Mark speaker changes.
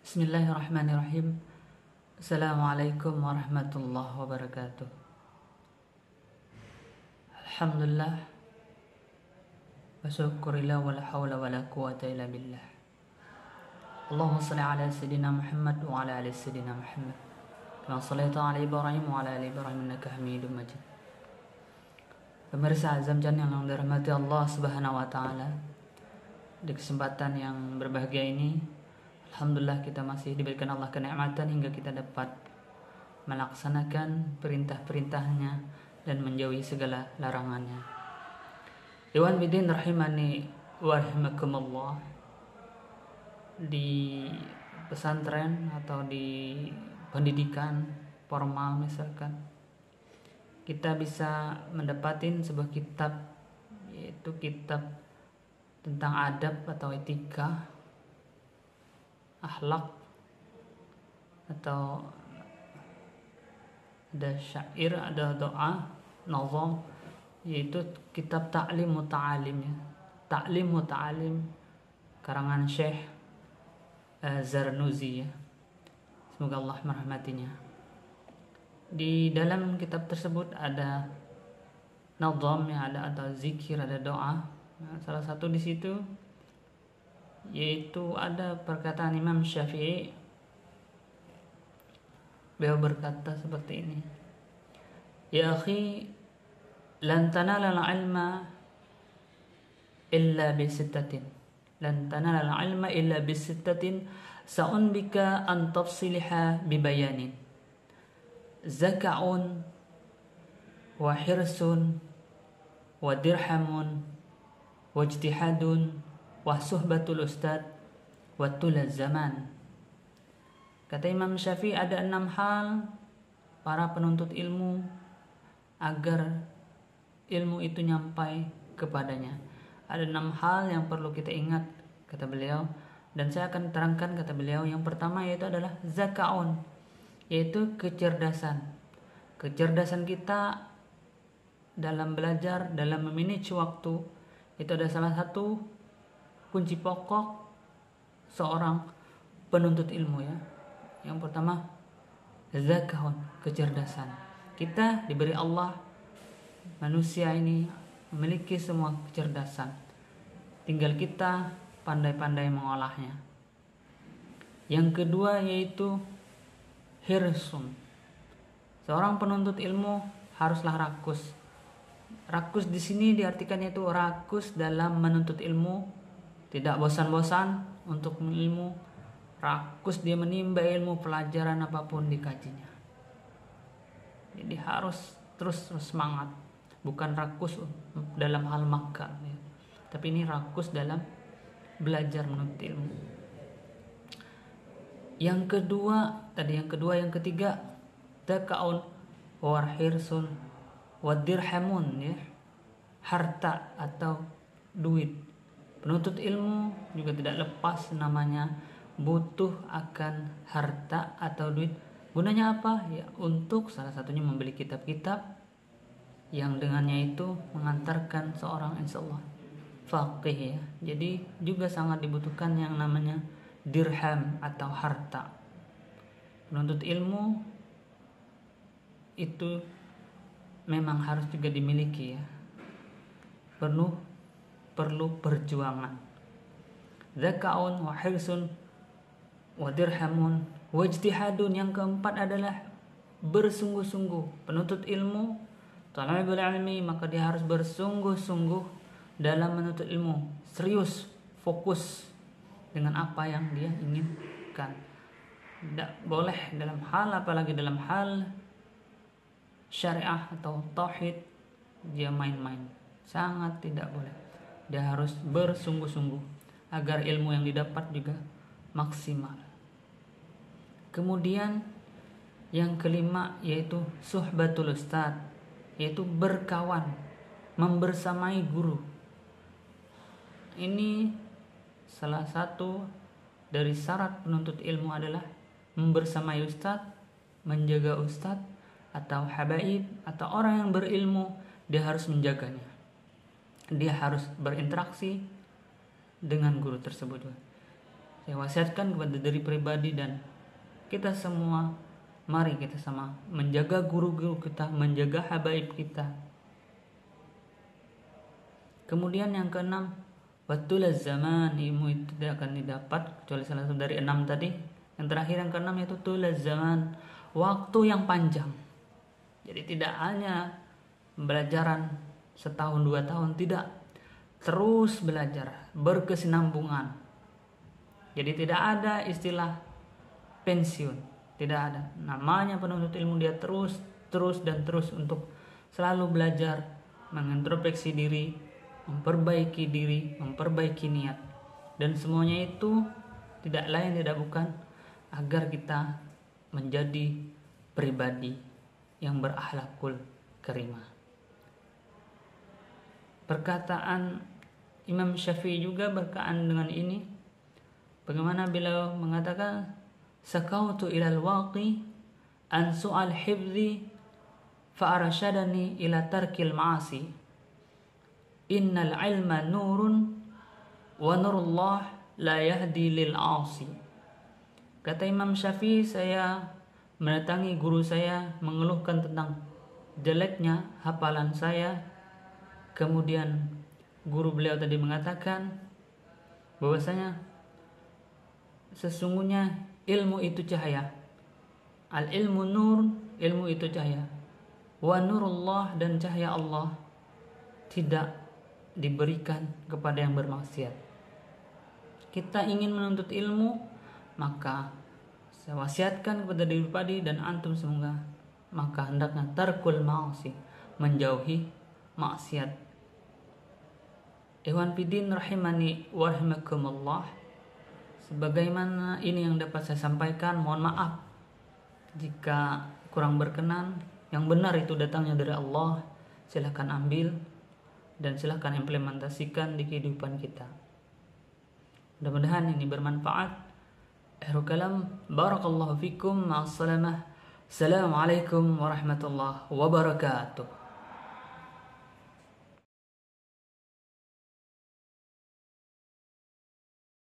Speaker 1: Bismillahirrahmanirrahim. Assalamualaikum warahmatullahi wabarakatuh. Alhamdulillah wa syukurillah wa la hawla wa la quwata illa billah. Allahumma salli ala sayyidina Muhammad wa ala ali sayyidina Muhammad kama shallaita ala Ibrahim wa ala ali Ibrahim innaka Hamidum Majid. Pemirsa Zamjan yang dirahmati Allah Subhanahu wa taala, di kesempatan yang berbahagia ini alhamdulillah kita masih diberikan Allah kenikmatan hingga kita dapat melaksanakan perintah-perintahnya dan menjauhi segala larangannya. Iwan bidin rahimani wa rahimakumullah. Di pesantren atau di pendidikan formal misalkan, kita bisa mendapatin sebuah kitab, yaitu kitab tentang adab atau etika, akhlak, atau ada syair, ada doa, nazam, yaitu kitab Ta'lim Muta'alim ya. Ta'lim Muta'alim karangan Syekh Zarnuzi ya. Semoga Allah merahmatinya. Di dalam kitab tersebut ada nazam ya, ada atau zikir, ada doa. Nah, salah satu di situ yaitu ada perkataan Imam Syafi'i. Beliau berkata seperti ini: Ya akhi, lan tanala al-ilma illa bisittatin. Lan tanala al-ilma illa bisittatin sa'unbika an tafsilha bibayanin. Zaka'un wa hirsun wa dirhamun wa ijtihadun wa suhbatul ustad wa tulaz zaman. Kata Imam Syafi'i, ada 6 hal para penuntut ilmu agar ilmu itu nyampai kepadanya. Ada 6 hal yang perlu kita ingat, kata beliau, dan saya akan terangkan, kata beliau. Yang pertama yaitu adalah zakaun, yaitu kecerdasan. Kecerdasan kita dalam belajar, dalam memanage waktu, itu ada salah satu kunci pokok seorang penuntut ilmu ya. Yang pertama zakahun, kecerdasan. Kita diberi Allah, manusia ini memiliki semua kecerdasan, tinggal kita pandai-pandai mengolahnya. Yang kedua yaitu hirsun. Seorang penuntut ilmu haruslah rakus. Rakus di sini diartikan yaitu rakus dalam menuntut ilmu, tidak bosan-bosan untuk ilmu, rakus dia menimba ilmu, pelajaran apapun dikajinya. Jadi harus terus semangat, bukan rakus dalam hal makan ya. Tapi ini rakus dalam belajar menuntut ilmu. Yang ketiga takaun warhirsun wadirhamun ya, harta atau duit. Penuntut ilmu juga tidak lepas namanya butuh akan harta atau duit. Gunanya apa? Ya untuk salah satunya membeli kitab-kitab yang dengannya itu mengantarkan seorang insyaallah faqih ya. Jadi juga sangat dibutuhkan yang namanya dirham atau harta. Penuntut ilmu itu memang harus juga dimiliki ya. Perlu perjuangan. Zakaun wa hirsun wa dirhamun wa ijtihadun. Yang keempat adalah bersungguh-sungguh. Penuntut ilmu, talabul ilmi, maka dia harus bersungguh-sungguh dalam menuntut ilmu, serius, fokus dengan apa yang dia inginkan. Tidak boleh dalam hal, apalagi dalam hal syariah atau tauhid, dia main-main. Sangat tidak boleh. Dia harus bersungguh-sungguh agar ilmu yang didapat juga maksimal. Kemudian yang kelima yaitu suhbatul ustad, yaitu berkawan, membersamai guru. Ini salah satu dari syarat penuntut ilmu adalah membersamai ustad, menjaga ustad atau habaib atau orang yang berilmu. Dia harus menjaganya. Dia harus berinteraksi dengan guru tersebut. Saya wasiatkan kepada diri pribadi dan kita semua, mari kita sama menjaga guru-guru kita, menjaga habaib kita. Kemudian yang keenam, wattul zaman, ilmu itu tidak akan didapat kecuali salah satu dari 6 tadi. Yang terakhir yang keenam yaitu tul zaman, waktu yang panjang. Jadi tidak hanya belajaran setahun 2 tahun, tidak, terus belajar berkesinambungan. Jadi tidak ada istilah pensiun, tidak ada. Namanya penuntut ilmu, dia terus untuk selalu belajar, mengintrospeksi diri, memperbaiki diri, memperbaiki niat, dan semuanya itu tidak lain tidak bukan agar kita menjadi pribadi yang berakhlakul karimah. Perkataan Imam Syafi'i juga berkaitan dengan ini. Bagaimana beliau mengatakan, sakautu ilal waqi an su'al hifzi fa arsyadani ila tarkil ma'asi. Innal ilma nurun wa nurullah la yahdi lil 'asi. Kata Imam Syafi'i, saya mendatangi guru saya mengeluhkan tentang jeleknya hafalan saya. Kemudian guru beliau tadi mengatakan bahwasanya sesungguhnya ilmu itu cahaya. Al ilmu nur, ilmu itu cahaya. Wa nurullah, dan cahaya Allah tidak diberikan kepada yang bermaksiat. Kita ingin menuntut ilmu, maka saya wasiatkan kepada diri pribadi dan antum semoga, maka hendaknya tarkul ma'asi, menjauhi maksiat. Ikhwan fillah rahimani wa rahimakumullah. Sebagaimana ini yang dapat saya sampaikan, mohon maaf jika kurang berkenan. Yang benar itu datangnya dari Allah. Silahkan ambil dan silahkan implementasikan di kehidupan kita. Mudah-mudahan ini bermanfaat. Akhirul kalam, barakallahu fikum, ma'assalamah. Assalamualaikum warahmatullahi wabarakatuh.